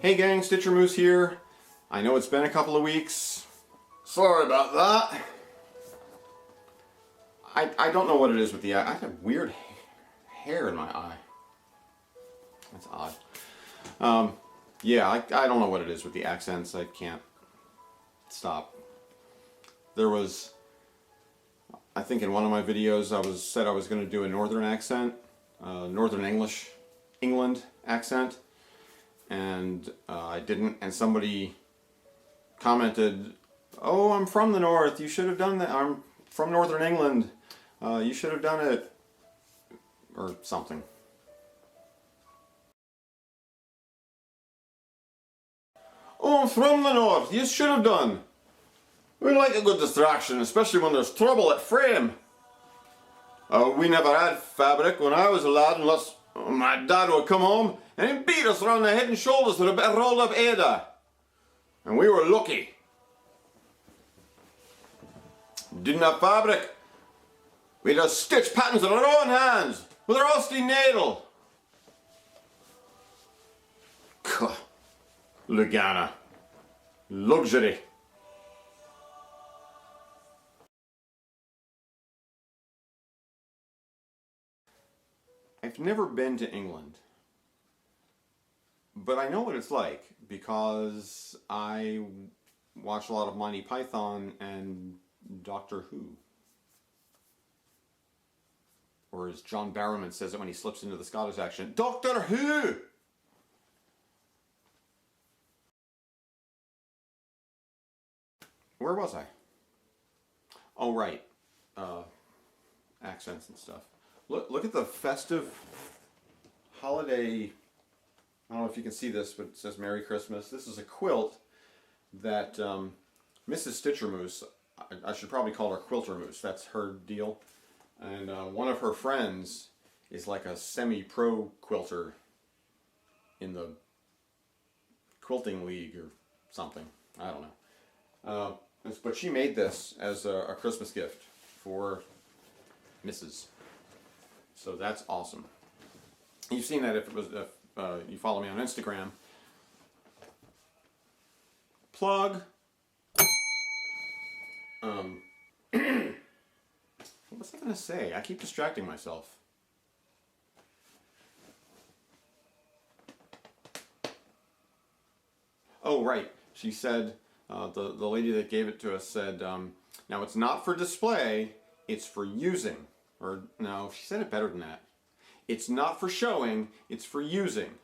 Hey gang, StitcherMoose here. I know it's been a couple of weeks. Sorry about that. I don't know what it is with the eye. I have weird hair in my eye. That's odd. Yeah, I don't know what it is with the accents. I can't stop. There was, I think in one of my videos I said I was going to do a northern accent, Northern England accent. And I didn't, and somebody commented, "Oh, I'm from the north, you should have done that. I'm from Northern England, you should have done it," or something. "Oh, I'm from the north, you should have done. We like a good distraction, especially when there's trouble at frame. We never had fabric when I was a lad unless my dad would come home and he'd beat us around the head and shoulders with a bit of rolled up Ada. And we were lucky. Didn't have fabric. We had to stitch patterns with our own hands, with our rusty needle." Lugana. Luxury. I've never been to England, but I know what it's like because I watch a lot of Monty Python and Doctor Who. Or as John Barrowman says it when he slips into the Scottish accent, Doctor Who! Where was I? Oh, right. Accents and stuff. Look at the festive holiday. I don't know if you can see this, but it says Merry Christmas. This is a quilt that Mrs. StitcherMoose, I should probably call her Quilter Moose, that's her deal. And one of her friends is like a semi-pro quilter in the quilting league or something. I don't know. But she made this as a Christmas gift for Mrs. So that's awesome. You've seen that if you follow me on Instagram. Plug. What was I going to say? I keep distracting myself. Oh, right. She said, the lady that gave it to us said, now it's not for display, it's for using. Or, no, she said it better than that. It's not for showing, it's for using.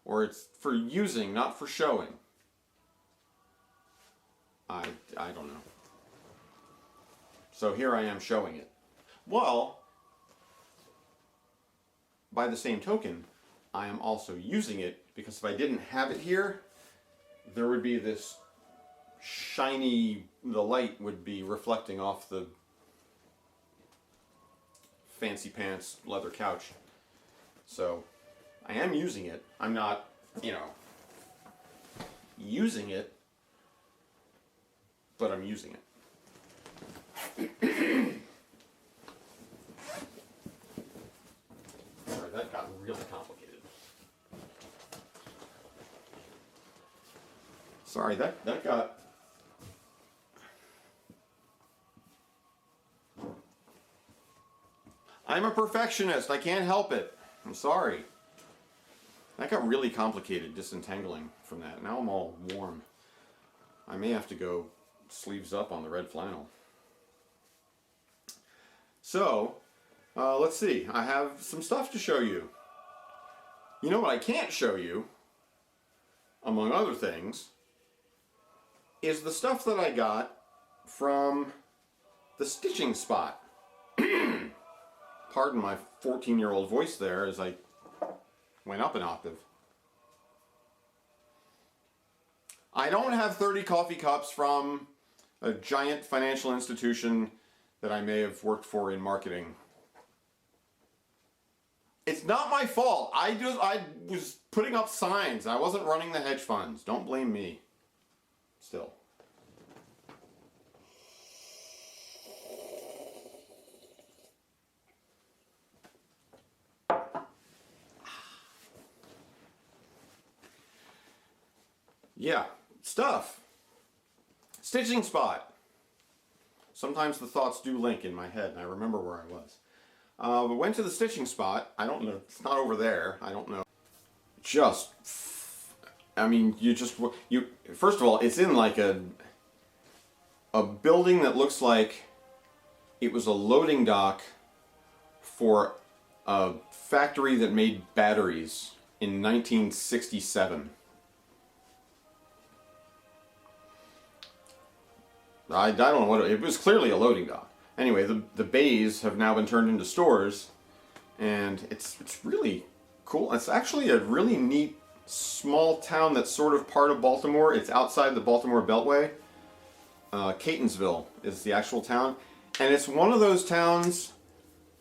Or it's for using, not for showing. I don't know. So here I am showing it. Well, by the same token, I am also using it because if I didn't have it here, there would be this shiny, the light would be reflecting off the fancy pants leather couch. So I am using it. I'm not, using it, but I'm using it. Sorry, that got really complicated. Sorry, that got... I'm a perfectionist. I can't help it. I'm sorry. That got really complicated disentangling from that. Now I'm all warm. I may have to go sleeves up on the red flannel. So, let's see. I have some stuff to show you. You know what I can't show you, among other things, is the stuff that I got from the stitching spot. Pardon my 14-year-old voice there as I went up an octave. I don't have 30 coffee cups from a giant financial institution that I may have worked for in marketing. It's not my fault. I was putting up signs. I wasn't running the hedge funds. Don't blame me. Still. yeah, stuff. Stitching spot. Sometimes the thoughts do link in my head and I remember where I was. We went to the stitching spot. I don't know. It's not over there. I don't know. Just, I mean, first of all, it's in like a building that looks like it was a loading dock for a factory that made batteries in 1967. I don't know what it was. Clearly a loading dock. Anyway, the bays have now been turned into stores, and it's really cool. It's actually a really neat small town that's sort of part of Baltimore. It's outside the Baltimore Beltway. Catonsville is the actual town, and it's one of those towns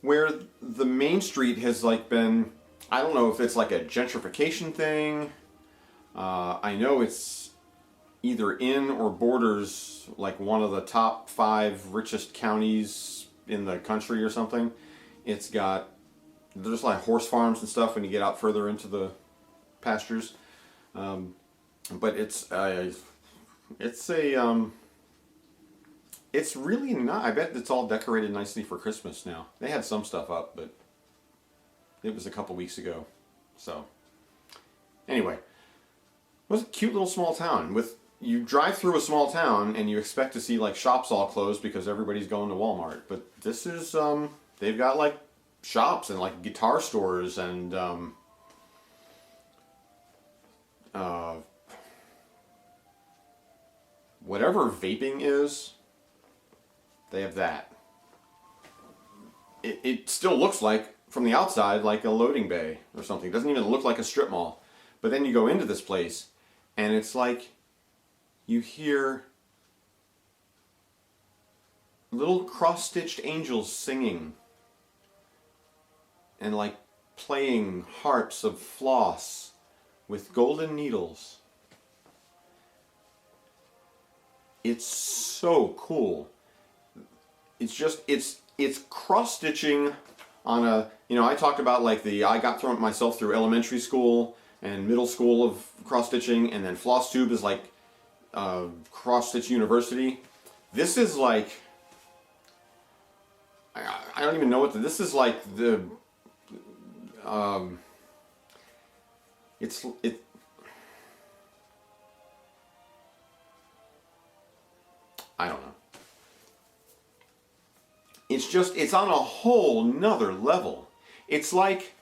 where the main street has like been, I don't know if it's like a gentrification thing. I know it's either in or borders like one of the top 5 richest counties in the country or something. There's like horse farms and stuff when you get out further into the pastures. But it's really not. I bet it's all decorated nicely for Christmas now. They had some stuff up, but it was a couple weeks ago. So anyway, it was a cute little small town. You drive through a small town and you expect to see like shops all closed because everybody's going to Walmart. But this is, they've got like shops and like guitar stores and whatever vaping is, they have that. It still looks like, from the outside, like a loading bay or something. It doesn't even look like a strip mall. But then you go into this place and it's like you hear little cross-stitched angels singing and like playing harps of floss with golden needles. It's so cool. It's just, it's cross-stitching on a, I talked about like I got thrown myself through elementary school and middle school of cross-stitching, and then floss tube is like cross-stitch university. This is like, I don't even know this is like the, I don't know. It's on a whole nother level. It's like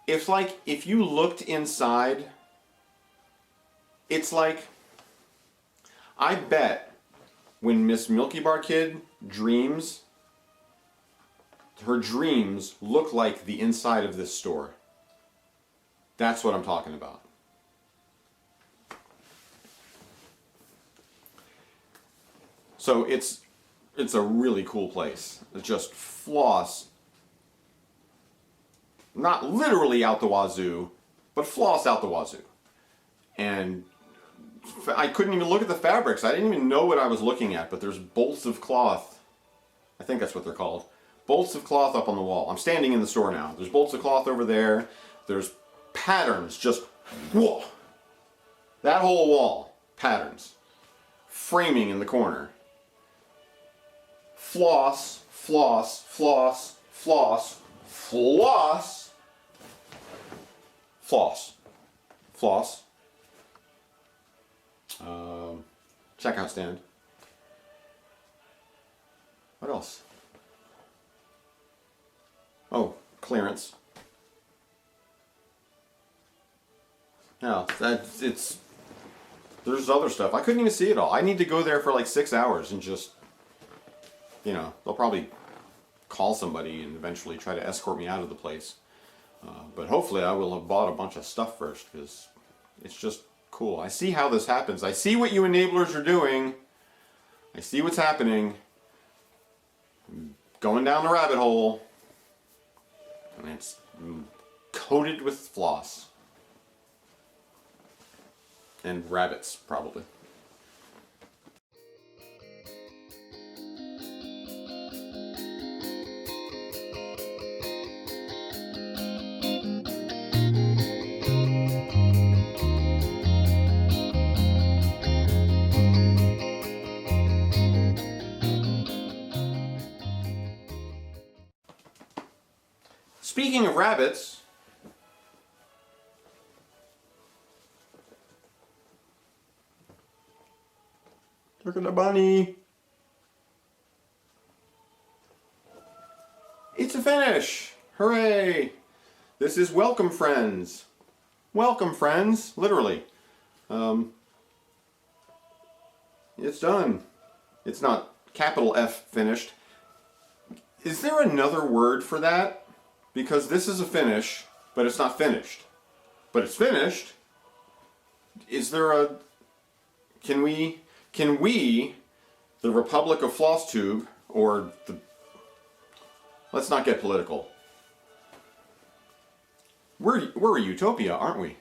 if you looked inside, it's like, I bet when Miss Milky Bar Kid dreams, her dreams look like the inside of this store. That's what I'm talking about. So it's a really cool place. It's just floss. Not literally out the wazoo, but floss out the wazoo. And I couldn't even look at the fabrics. I didn't even know what I was looking at, but there's bolts of cloth. I think that's what they're called. Bolts of cloth up on the wall. I'm standing in the store now. There's bolts of cloth over there. There's patterns, just whoa. That whole wall, patterns. Framing in the corner. Floss, floss, floss, floss, floss, floss, floss. Checkout stand. What else? Oh, clearance. No, there's other stuff. I couldn't even see it all. I need to go there for like 6 hours and just, they'll probably call somebody and eventually try to escort me out of the place. But hopefully I will have bought a bunch of stuff first, because it's just cool. I see how this happens. I see what you enablers are doing. I see what's happening. I'm going down the rabbit hole. And it's coated with floss. And rabbits, probably. speaking of rabbits, look at the bunny. It's a finish! Hooray! This is welcome, friends. Welcome, friends. Literally. It's done. It's not capital F finished. Is there another word for that? Because this is a finish, but it's not finished. But it's finished. Is there a... Can we, the Republic of Floss Tube, or the... Let's not get political. We're a utopia, aren't we?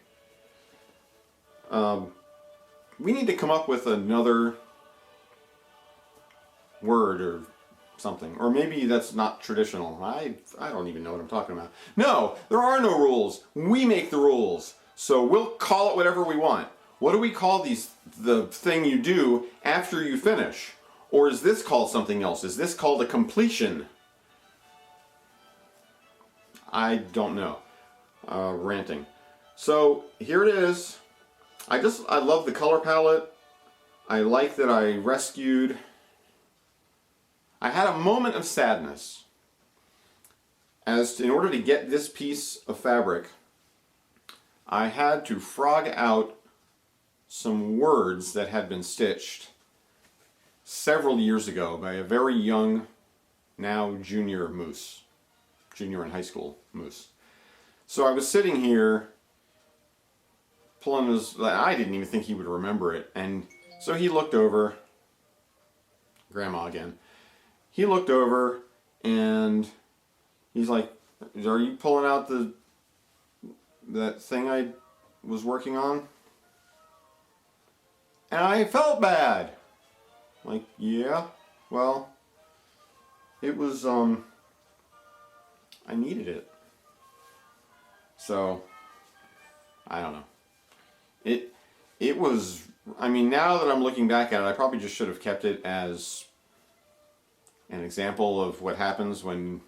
We need to come up with another word or something. Or maybe that's not traditional. I don't even know what I'm talking about. No, there are no rules. We make the rules. So we'll call it whatever we want. What do we call the thing you do after you finish? Or is this called something else? Is this called a completion? I don't know. Ranting. So here it is. I love the color palette. I like that I rescued. I had a moment of sadness in order to get this piece of fabric, I had to frog out some words that had been stitched several years ago by a very young, now junior moose. Junior in high school moose. So I was sitting here pulling his, I didn't even think he would remember it, and so he looked over, Grandma again, he looked over and he's like, are you pulling out that thing I was working on? And I felt bad. Like, yeah, well, it was, I needed it. So, I don't know. It was, I mean, now that I'm looking back at it, I probably just should have kept it as an example of what happens when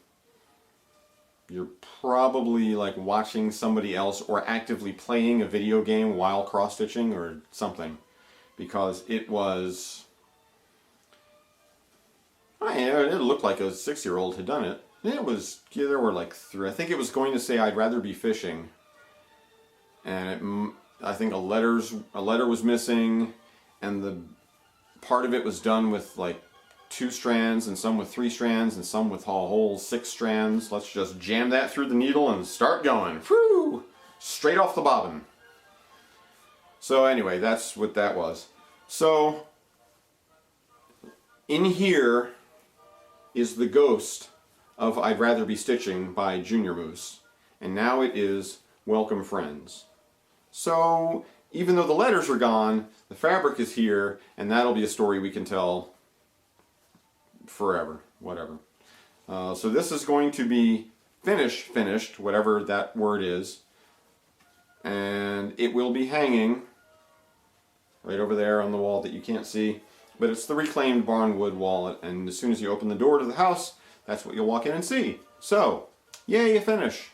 you're probably like watching somebody else or actively playing a video game while cross-stitching or something. Because it was, it looked like a 6-year-old had done it. It was, there were like 3, I think it was going to say I'd rather be fishing. And I think a letter was missing, and the part of it was done with like 2 strands, and some with 3 strands, and some with a whole 6 strands. Let's just jam that through the needle and start going. Whew! Straight off the bobbin. So anyway, that's what that was. So in here is the ghost of I'd Rather Be Stitching by Junior Moose. And now it is Welcome Friends. So even though the letters are gone, the fabric is here, and that'll be a story we can tell forever, whatever. So this is going to be finished, whatever that word is. And it will be hanging right over there on the wall that you can't see. But it's the reclaimed barnwood wall, and as soon as you open the door to the house, that's what you'll walk in and see. So, yay, a finish.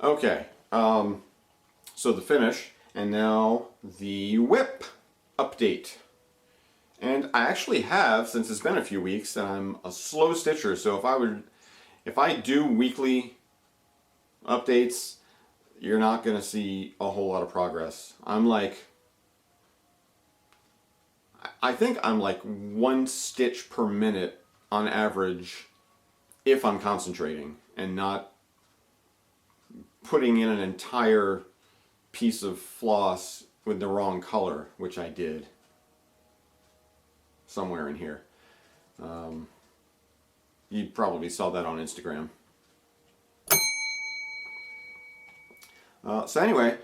Okay, so the finish, and now the whip update. And I actually have, since it's been a few weeks, and I'm a slow stitcher, so if I do weekly updates, you're not going to see a whole lot of progress. I think I'm like 1 stitch per minute on average if I'm concentrating and not putting in an entire piece of floss with the wrong color, which I did somewhere in here. You probably saw that on Instagram. So anyway,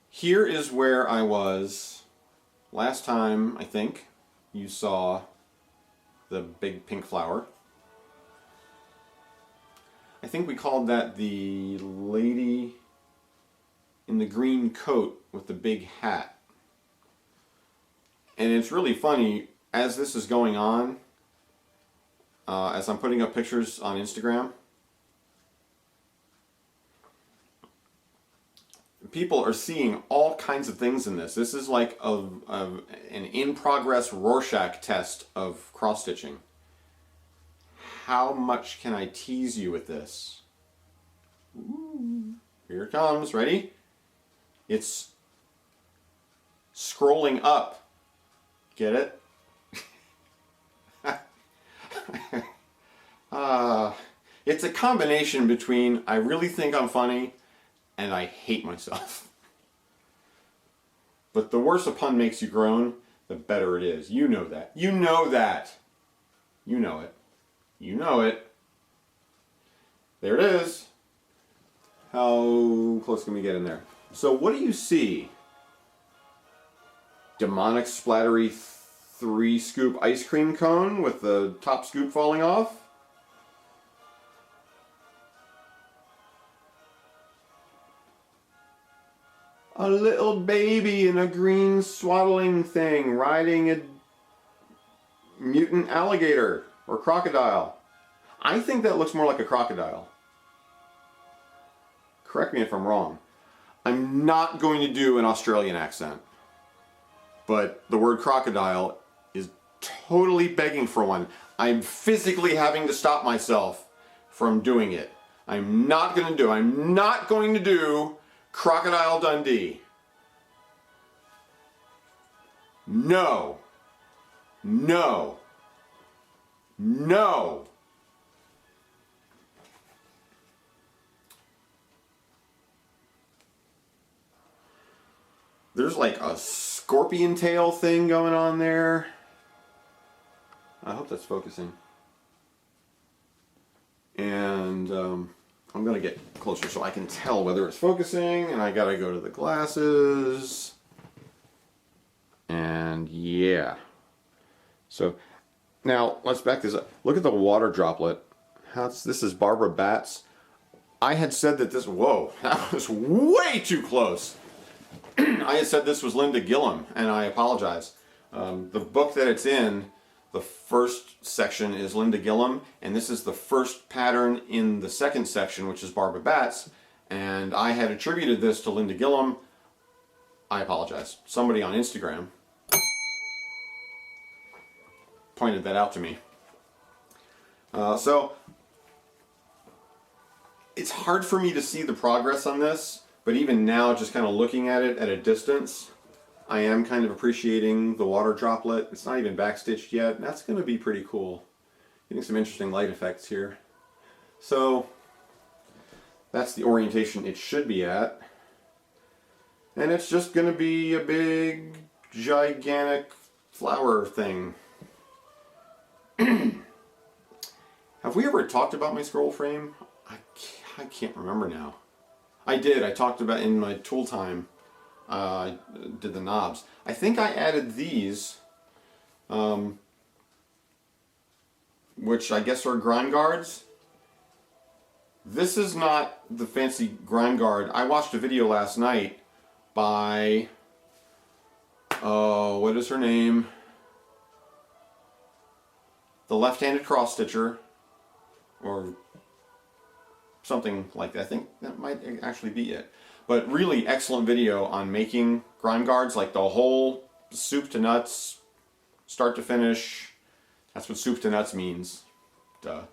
here is where I was last time. I think you saw the big pink flower. I think we called that the lady in the green coat with the big hat. And it's really funny, as this is going on, as I'm putting up pictures on Instagram, people are seeing all kinds of things in this. This is like an in-progress Rorschach test of cross-stitching. How much can I tease you with this? Ooh, here it comes. Ready? It's scrolling up. Get it? It's a combination between I really think I'm funny and I hate myself. But the worse a pun makes you groan, the better it is. You know that. You know that. You know it. You know it. There it is. How close can we get in there? So what do you see? Demonic splattery 3-scoop ice cream cone with the top scoop falling off? A little baby in a green swaddling thing riding a mutant alligator or crocodile. I think that looks more like a crocodile. Correct me if I'm wrong. I'm not going to do an Australian accent, but the word crocodile is totally begging for one. I'm physically having to stop myself from doing it. I'm not going to do Crocodile Dundee. No. No. No. There's like a scorpion tail thing going on there. I hope that's focusing. And I'm going to get closer so I can tell whether it's focusing, and I got to go to the glasses. And yeah. So now let's back this up. Look at the water droplet. This is Barbara Batts. I had said that this, whoa, that was way too close. I had said this was Linda Gillum, and I apologize. The book that it's in, the first section is Linda Gillum, and this is the first pattern in the second section, which is Barbara Batts, and I had attributed this to Linda Gillum. I apologize. Somebody on Instagram pointed that out to me. So it's hard for me to see the progress on this, but even now, just kind of looking at it at a distance, I am kind of appreciating the water droplet. It's not even backstitched yet. That's going to be pretty cool. Getting some interesting light effects here. So that's the orientation it should be at. And it's just going to be a big, gigantic flower thing. Have we ever talked about my scroll frame? I can't remember now. I did. I talked about in my tool time. I did the knobs. I think I added these, which I guess are grind guards. This is not the fancy grind guard. I watched a video last night by, what is her name? The left-handed cross stitcher, or something like that. I think that might actually be it. But really excellent video on making grind guards, like the whole soup to nuts, start to finish. That's what soup to nuts means. Duh.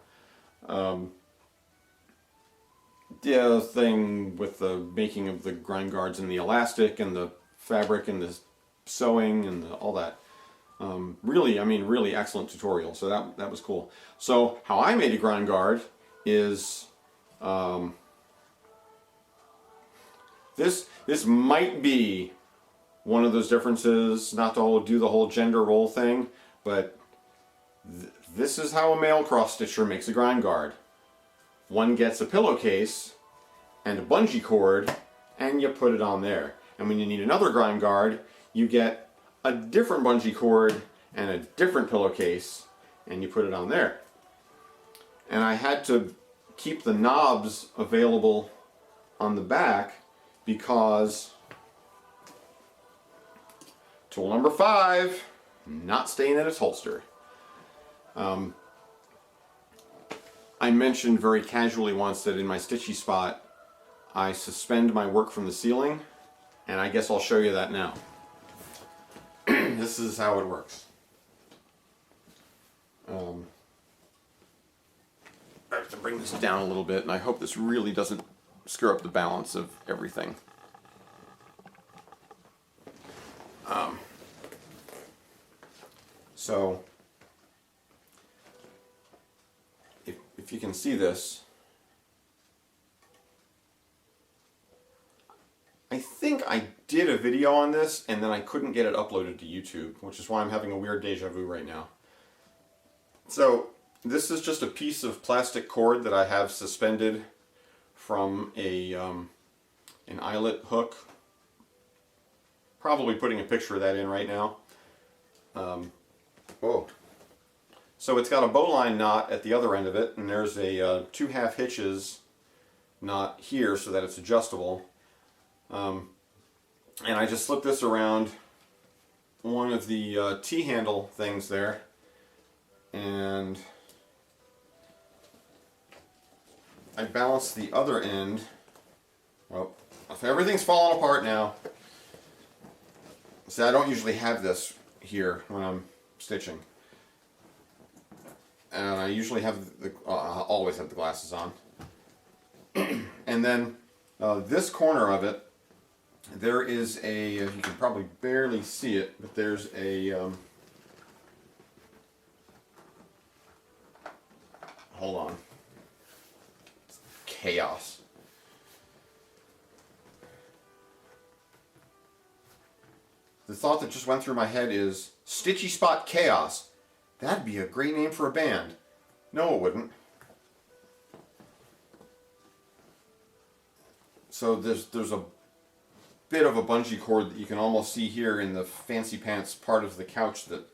The thing with the making of the grind guards and the elastic and the fabric and the sewing and all that. Really excellent tutorial. So that was cool. So how I made a grind guard is this might be one of those differences, not to do the whole gender role thing, but this is how a male cross stitcher makes a grind guard. One gets a pillowcase and a bungee cord, and you put it on there. And when you need another grind guard, you get a different bungee cord and a different pillowcase, and you put it on there. And I had to keep the knobs available on the back because tool number 5, not staying in its holster. I mentioned very casually once that in my stitchy spot, I suspend my work from the ceiling, And I guess I'll show you that now. This is how it works. I have to bring this down a little bit, and I hope this really doesn't screw up the balance of everything. So, if you can see this, I think I did a video on this and then I couldn't get it uploaded to YouTube, which is why I'm having a weird deja vu right now. So this is just a piece of plastic cord that I have suspended from an eyelet hook. Probably putting a picture of that in right now. Whoa. So it's got a bowline knot at the other end of it, and there's a 2 half hitches knot here so that it's adjustable. And I just slip this around one of the T-handle things there, and I balance the other end. Well, everything's falling apart now. See, I don't usually have this here when I'm stitching. And I usually have I always have the glasses on. And then this corner of it, there is a, you can probably barely see it, but there's a, hold on, chaos. The thought that just went through my head is, Stitchy Spot Chaos. That'd be a great name for a band. No, it wouldn't. So there's a bit of a bungee cord that you can almost see here in the fancy pants part of the couch that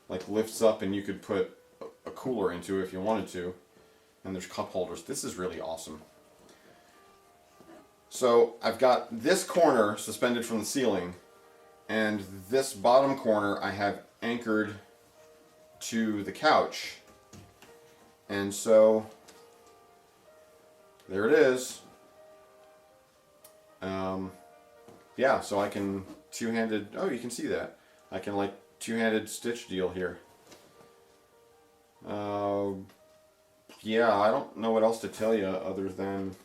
like lifts up, and you could put a cooler into if you wanted to. And there's cup holders. This is really awesome. So I've got this corner suspended from the ceiling, and this bottom corner I have anchored to the couch. And so there it is. Yeah, so I can two-handed, oh, you can see that. I can like two-handed stitch deal here. Yeah, I don't know what else to tell you other than,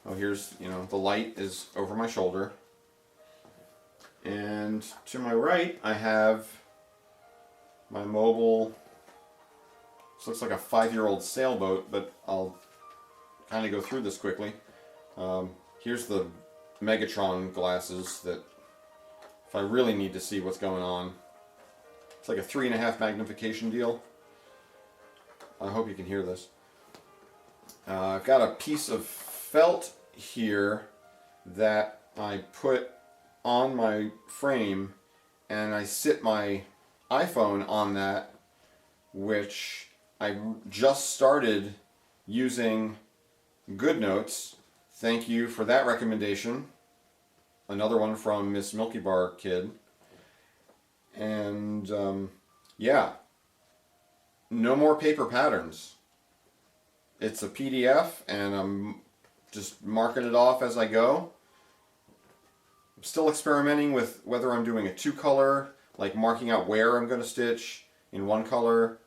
oh, here's, you know, the light is over my shoulder. And to my right, I have my mobile, this looks like a 5-year-old sailboat, but I'll kind of go through this quickly. Here's the Megatron glasses that, if I really need to see what's going on, it's like a 3.5 magnification deal. I hope you can hear this. I've got a piece of felt here that I put on my frame, and I sit my iPhone on that, which I just started using GoodNotes. Thank you for that recommendation. Another one from Miss Milky Bar Kid. And yeah, no more paper patterns. It's a PDF, and I'm just marking it off as I go. I'm still experimenting with whether I'm doing a 2-color, like marking out where I'm going to stitch in one color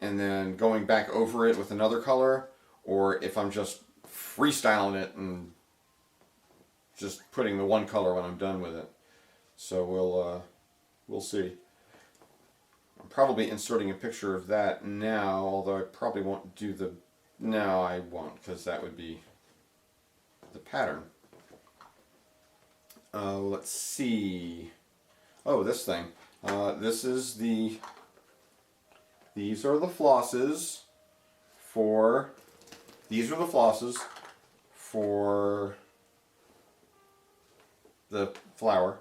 and then going back over it with another color, or if I'm just freestyling it and just putting the one color when I'm done with it. So we'll see. I'm probably inserting a picture of that now, although I probably won't do the, no, I won't, because that would be the pattern. Let's see. Oh, this thing. This is the, these are the flosses for, these are the flosses for the flower.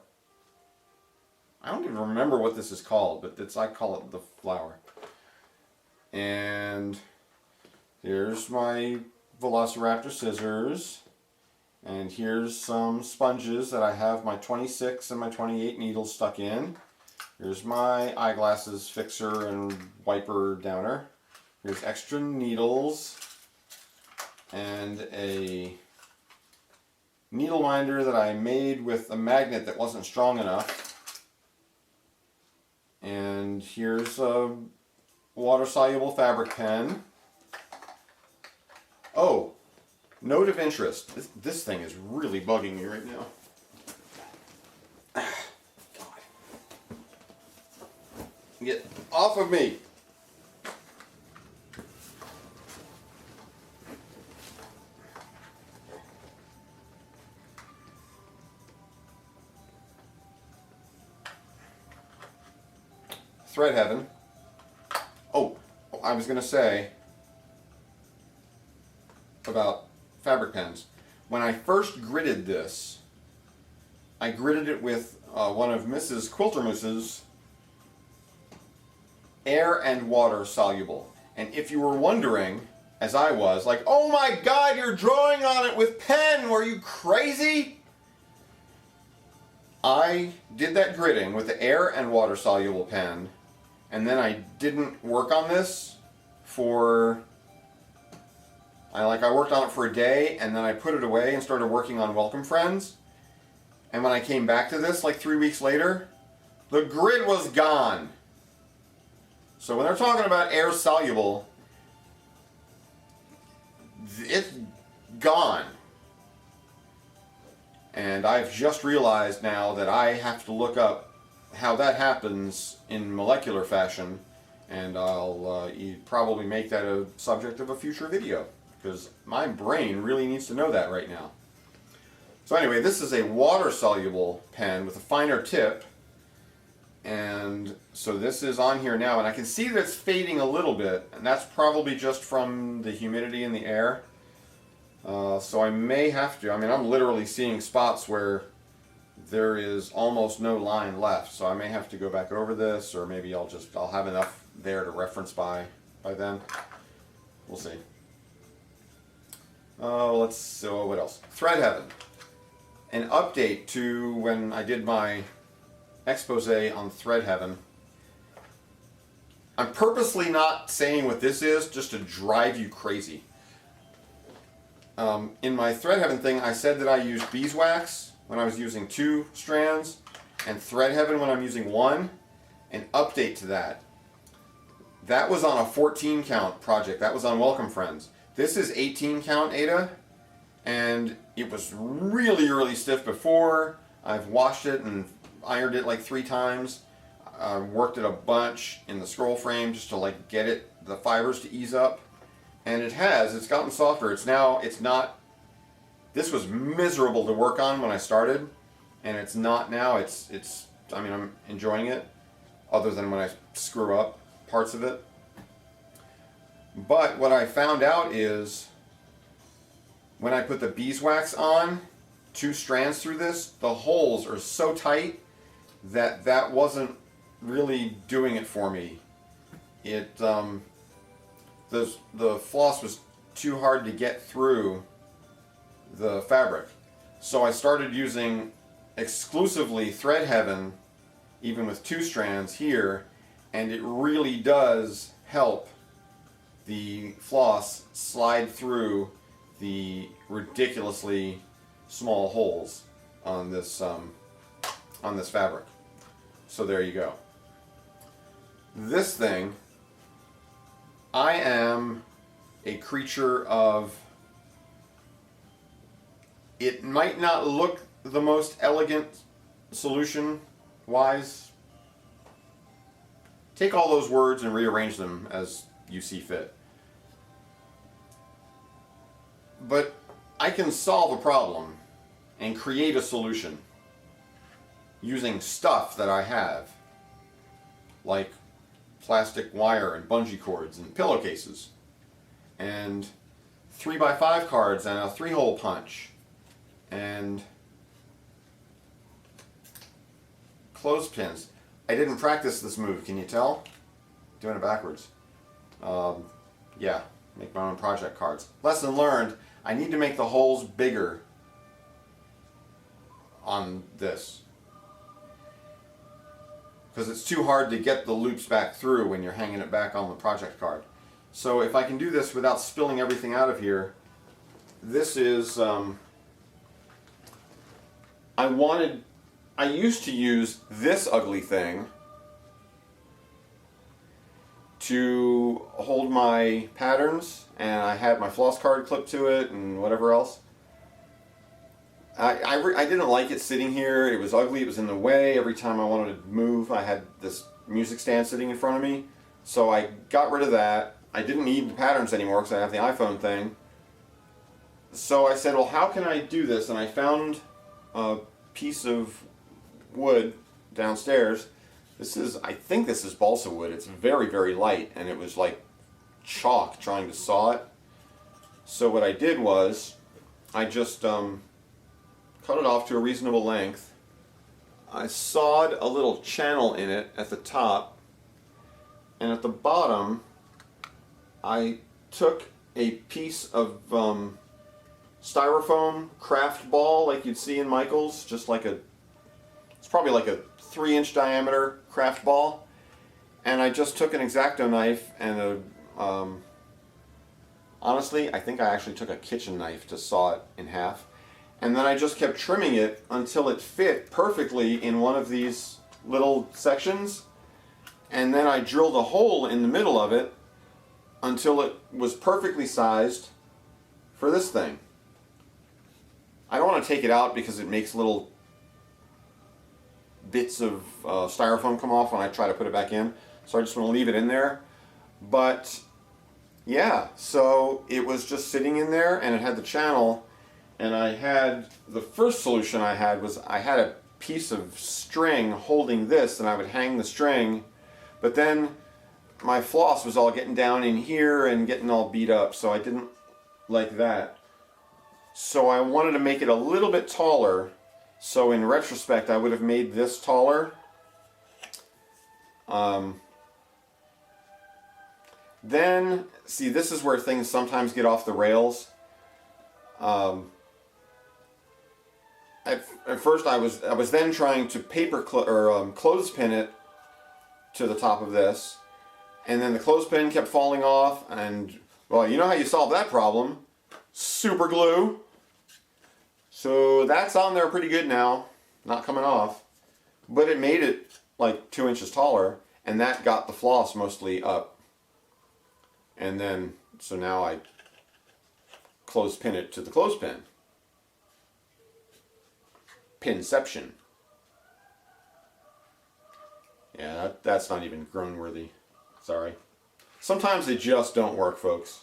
I don't even remember what this is called, but it's, I call it the flower. And here's my Velociraptor scissors. And here's some sponges that I have my 26 and my 28 needles stuck in. Here's my eyeglasses fixer and wiper downer. Here's extra needles and a needle minder that I made with a magnet that wasn't strong enough. And here's a water-soluble fabric pen. Oh, note of interest. This thing is really bugging me right now. God. Get off of me. Thread Heaven. Oh, I was going to say about fabric pens. When I first gridded this, I gridded it with one of Mrs. StitcherMoose's air and water soluble. And if you were wondering, as I was, like, oh my God, you're drawing on it with pen, were you crazy? I did that gridding with the air and water soluble pen, and then I didn't work on this for, I worked on it for a day, and then I put it away and started working on Welcome Friends. And when I came back to this, like 3 weeks later, the grid was gone. So when they're talking about air soluble, it's gone. And I've just realized now that I have to look up how that happens in molecular fashion, and I'll probably make that a subject of a future video, because my brain really needs to know that right now. So anyway, this is a water-soluble pen with a finer tip, and so this is on here now, and I can see that it's fading a little bit, and that's probably just from the humidity in the air. So I may have to, I'm literally seeing spots where there is almost no line left, so I may have to go back over this, or maybe I'll have enough there to reference by then. We'll see. So what else? Thread Heaven. An update to when I did my expose on Thread Heaven. I'm purposely not saying what this is just to drive you crazy. In my Thread Heaven thing, I said that I used beeswax when I was using 2 strands, and Thread Heaven when I'm using 1. An update to that. That was on a 14 count project. That was on Welcome Friends. This is 18 count Ada, and it was really, really stiff before. I've washed it and ironed it like 3 times. I worked it a bunch in the scroll frame just to get the fibers to ease up. And it's gotten softer. It's not, this was miserable to work on when I started, and it's not now. I'm enjoying it, other than when I screw up parts of it. But what I found out is, when I put the beeswax on, 2 strands through this, the holes are so tight that wasn't really doing it for me. The floss was too hard to get through the fabric. So I started using exclusively Thread Heaven, even with 2 strands here, and it really does help the floss slide through the ridiculously small holes on this fabric. So there you go. This thing, I am a creature of, it might not look the most elegant solution wise. Take all those words and rearrange them as you see fit. But I can solve a problem and create a solution using stuff that I have, like plastic wire and bungee cords and pillowcases, and 3x5 cards and a 3-hole punch, and clothespins. I didn't practice this move, can you tell? Doing it backwards. Yeah, make my own project cards. Lesson learned, I need to make the holes bigger on this, because it's too hard to get the loops back through when you're hanging it back on the project card. So if I can do this without spilling everything out of here, this is I used to use this ugly thing to hold my patterns, and I had my floss card clipped to it and whatever else. I didn't like it sitting here. It was ugly. It was in the way. Every time I wanted to move, I had this music stand sitting in front of me. So I got rid of that. I didn't need the patterns anymore because I have the iPhone thing. So I said, well, how can I do this? And I found a piece of wood downstairs. I think this is balsa wood. It's very, very light, and it was like chalk trying to saw it. So what I did was, I just cut it off to a reasonable length. I sawed a little channel in it at the top, and at the bottom I took a piece of styrofoam craft ball like you'd see in Michael's, just like it's probably like a 3-inch diameter craft ball, and I just took an X-Acto knife and honestly, I think I actually took a kitchen knife to saw it in half. And then I just kept trimming it until it fit perfectly in one of these little sections. And then I drilled a hole in the middle of it until it was perfectly sized for this thing. I don't want to take it out because it makes little bits of styrofoam come off when I try to put it back in. So I just want to leave it in there. But yeah, so it was just sitting in there, and it had the channel. And the first solution I had was I had a piece of string holding this, and I would hang the string, but then my floss was all getting down in here and getting all beat up, so I didn't like that. So I wanted to make it a little bit taller, so in retrospect I would have made this taller. Then, see, this is where things sometimes get off the rails. At first I was then trying to clothespin it to the top of this, and then the clothespin kept falling off, and well, you know how you solve that problem? Super glue. So that's on there pretty good now, not coming off, but it made it like 2 inches taller, and that got the floss mostly up. And then, so now I clothespin it to the clothespin. Pinception. Yeah, that's not even groan worthy. Sorry. Sometimes they just don't work, folks.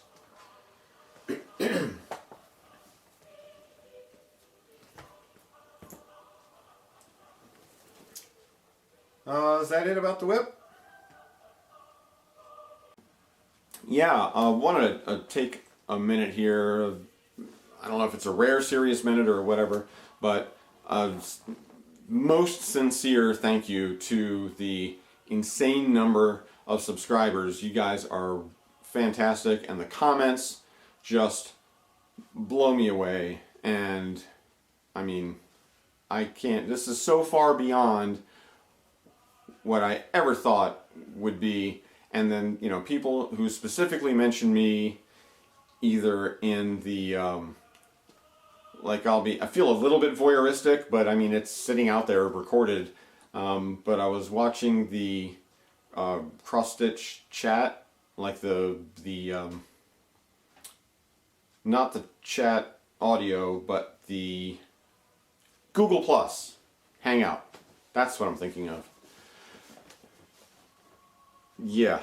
Is that it about the whip? Yeah, I wanted to take a minute here. I don't know if it's a rare serious minute or whatever, but most sincere thank you to the insane number of subscribers. You guys are fantastic, and the comments just blow me away. And I mean, this is so far beyond what I ever thought would be. And then, you know, people who specifically mention me either in the I feel a little bit voyeuristic, but I mean, it's sitting out there recorded. But I was watching the cross-stitch chat, like not the chat audio, but the Google Plus Hangout. That's what I'm thinking of. Yeah.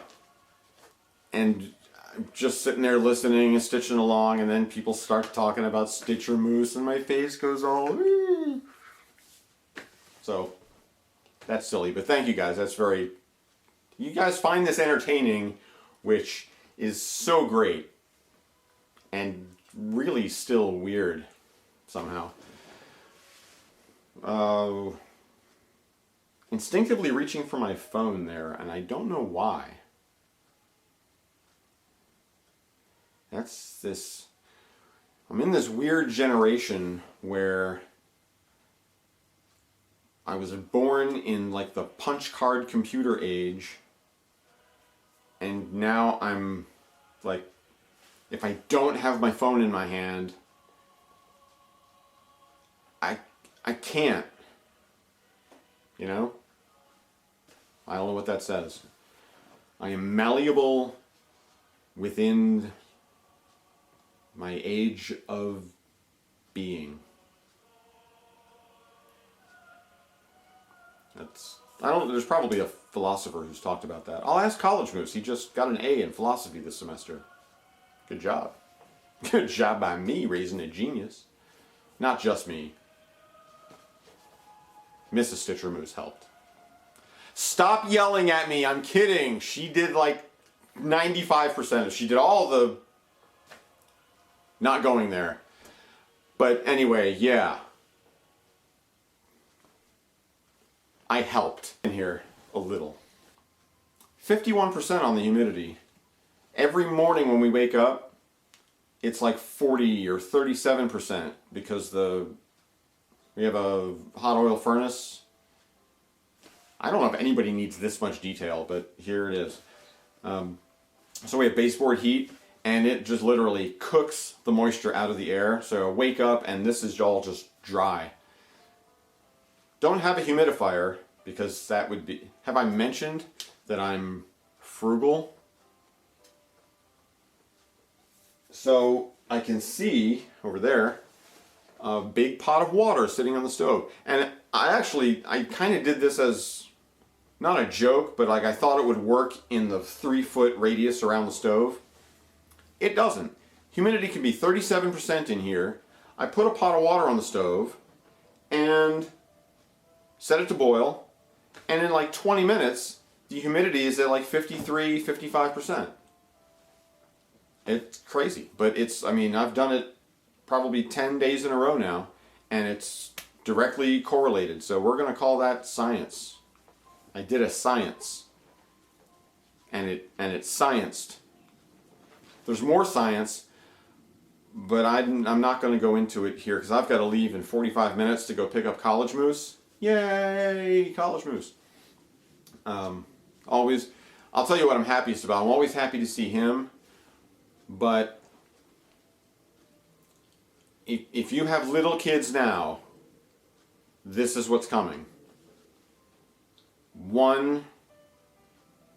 And I'm just sitting there listening and stitching along, and then people start talking about StitcherMoose, and my face goes all... Wee. So, that's silly, but thank you guys. That's very... You guys find this entertaining, which is so great, and really still weird, somehow. Instinctively reaching for my phone there, and I don't know why. I'm in this weird generation where I was born in like the punch card computer age, and now I'm like, if I don't have my phone in my hand, I can't. You know? I don't know what that says. I am malleable within my age of being. There's probably a philosopher who's talked about that. I'll ask College Moose. He just got an A in philosophy this semester. Good job. Good job by me raising a genius. Not just me. Mrs. StitcherMoose helped. Stop yelling at me. I'm kidding. She did like 95%. She did all the not going there. But anyway, yeah. I helped in here a little. 51% on the humidity. Every morning when we wake up, it's like 40 or 37% because we have a hot oil furnace. I don't know if anybody needs this much detail, but here it is. So we have baseboard heat, and it just literally cooks the moisture out of the air. So I wake up and this is all just dry. Don't have a humidifier because that would be... Have I mentioned that I'm frugal? So I can see over there a big pot of water sitting on the stove. And I kind of did this as not a joke, but like I thought it would work in the 3-foot radius around the stove. It doesn't. Humidity can be 37% in here. I put a pot of water on the stove and set it to boil, and in like 20 minutes, the humidity is at like 53, 55%. It's crazy, but I've done it probably 10 days in a row now, and it's directly correlated, so we're going to call that science. I did a science, and it's scienced. There's more science, but I'm not going to go into it here because I've got to leave in 45 minutes to go pick up College Moose. Yay, College Moose. I'll tell you what I'm happiest about. I'm always happy to see him, but if you have little kids now, this is what's coming.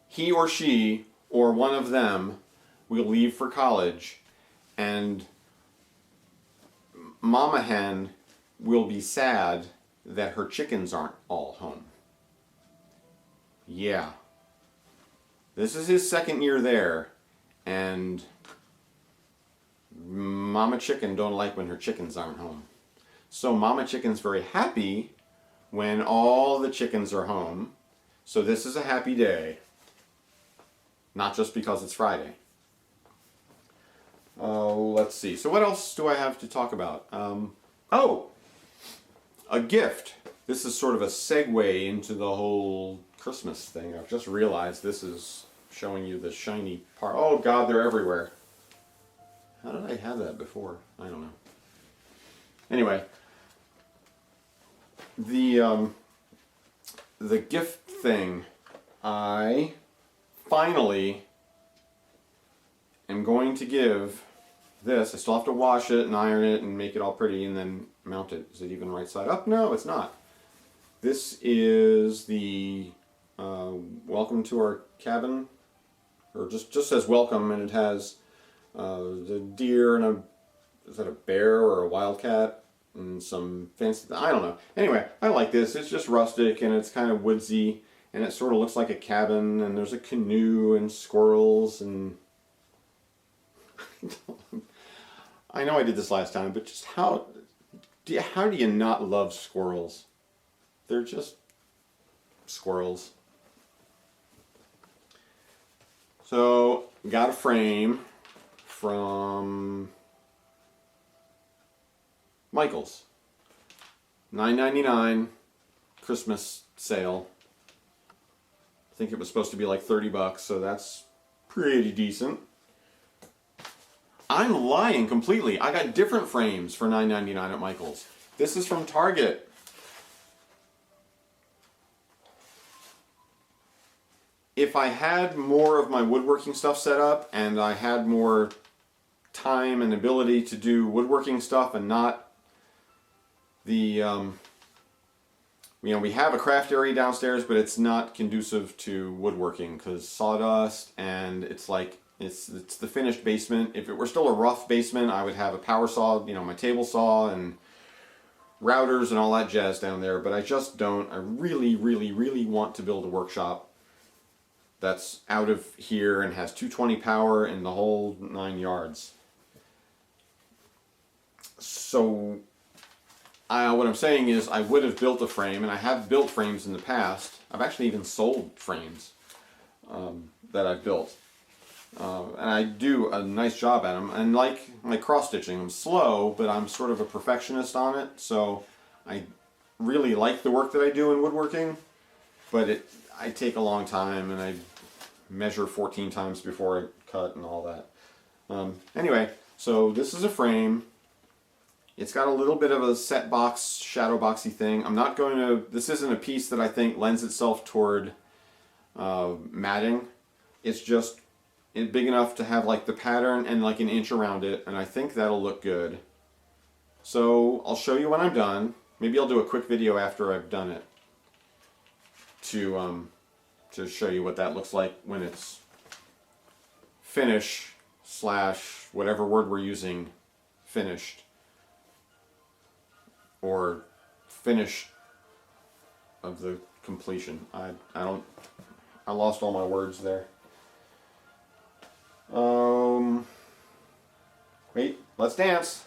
He or she, or one of them, will leave for college, and Mama Hen will be sad that her chickens aren't all home. Yeah. This is his second year there, and Mama Chicken don't like when her chickens aren't home. So Mama Chicken's very happy when all the chickens are home. So this is a happy day. Not just because it's Friday. Oh, let's see. So what else do I have to talk about? A gift. This is sort of a segue into the whole Christmas thing. I've just realized this is showing you the shiny part. Oh God, they're everywhere. How did I have that before? I don't know. Anyway, the gift thing, I finally am going to give this. I still have to wash it and iron it and make it all pretty and then mount it. Is it even right side up? No, it's not. This is the welcome to our cabin, or just says welcome, and it has the deer and is that a bear or a wildcat and some fancy, I don't know. Anyway, I like this. It's just rustic and it's kind of woodsy and it sort of looks like a cabin, and there's a canoe and squirrels and I know I did this last time, but just how do you not love squirrels? They're just squirrels. So, got a frame from Michael's. $9.99 Christmas sale. I think it was supposed to be like 30 bucks, so that's pretty decent. I'm lying completely. I got different frames for $9.99 at Michael's. This is from Target. If I had more of my woodworking stuff set up and I had more time and ability to do woodworking stuff and not the we have a craft area downstairs, but it's not conducive to woodworking because sawdust, and it's like it's the finished basement. If it were still a rough basement, I would have a power saw, my table saw and routers and all that jazz down there, but I just don't. I really, really, really want to build a workshop that's out of here and has 220 power and the whole 9 yards. So what I'm saying is I would have built a frame, and I have built frames in the past. I've actually even sold frames that I've built. And I do a nice job at them. And like cross-stitching, I'm slow, but I'm sort of a perfectionist on it. So I really like the work that I do in woodworking, but I take a long time, and I measure 14 times before I cut and all that. Anyway, so this is a frame. It's got a little bit of a set box, shadow boxy thing. I'm not going to, this isn't a piece that I think lends itself toward matting. It's just big enough to have like the pattern and like an inch around it, and I think that'll look good. So I'll show you when I'm done. Maybe I'll do a quick video after I've done it to show you what that looks like when it's finish / whatever word we're using, finished. Or finish of the completion. I lost all my words there. Wait, let's dance.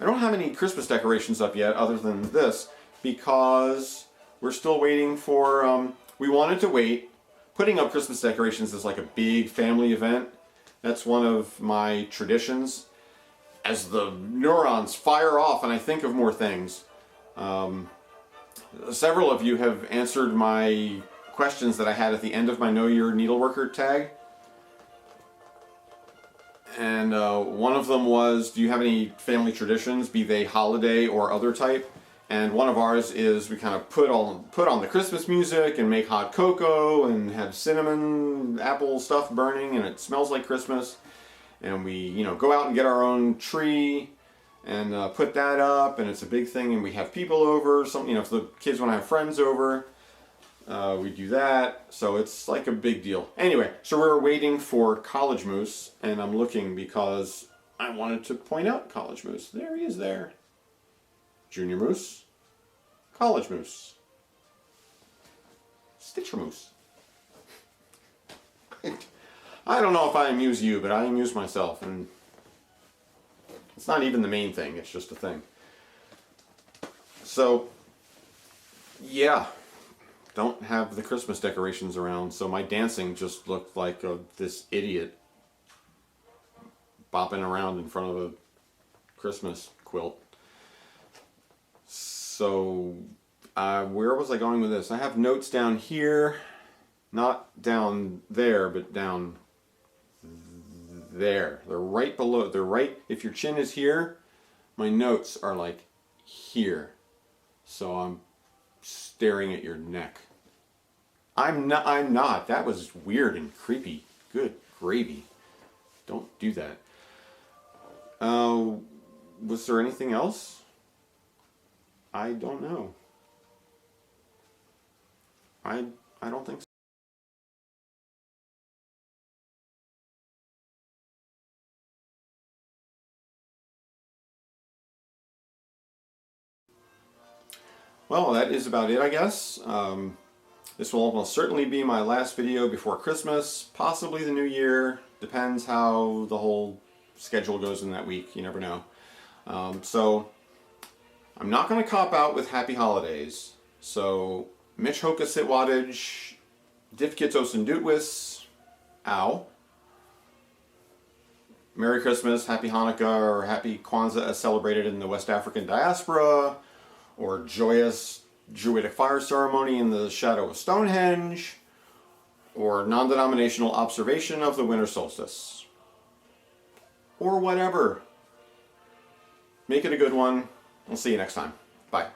I don't have any Christmas decorations up yet other than this because we're still waiting for, we wanted to wait. Putting up Christmas decorations is like a big family event. That's one of my traditions. As the neurons fire off and I think of more things. Several of you have answered my questions that I had at the end of my Know Your Needleworker tag. And one of them was, do you have any family traditions, be they holiday or other type? And one of ours is we kind of put on the Christmas music and make hot cocoa and have cinnamon apple stuff burning and it smells like Christmas. And we, go out and get our own tree and put that up, and it's a big thing. And we have people over. If the kids want to have friends over, we do that. So it's like a big deal. Anyway, so we're waiting for College Moose, and I'm looking because I wanted to point out College Moose. There he is there. Junior Moose, College Moose, StitcherMoose. I don't know if I amuse you, but I amuse myself, and it's not even the main thing, it's just a thing. So, yeah, don't have the Christmas decorations around, so my dancing just looked like this idiot bopping around in front of a Christmas quilt. So, where was I going with this? I have notes down here, not down there, but down there. They're right below, if your chin is here, my notes are like here. So I'm staring at your neck. I'm not. That was weird and creepy. Good gravy. Don't do that. Was there anything else? I don't know. I don't think so. Well, that is about it, I guess. This will almost certainly be my last video before Christmas, possibly the New Year. Depends how the whole schedule goes in that week. You never know. So I'm not going to cop out with Happy Holidays. So Mitch Hoka Sit Wattage, Dif Kitos and Dutwis, ow. Merry Christmas, Happy Hanukkah, or Happy Kwanzaa as celebrated in the West African diaspora, or Joyous Druidic Fire Ceremony in the Shadow of Stonehenge, or Non-Denominational Observation of the Winter Solstice. Or whatever. Make it a good one. We'll see you next time. Bye.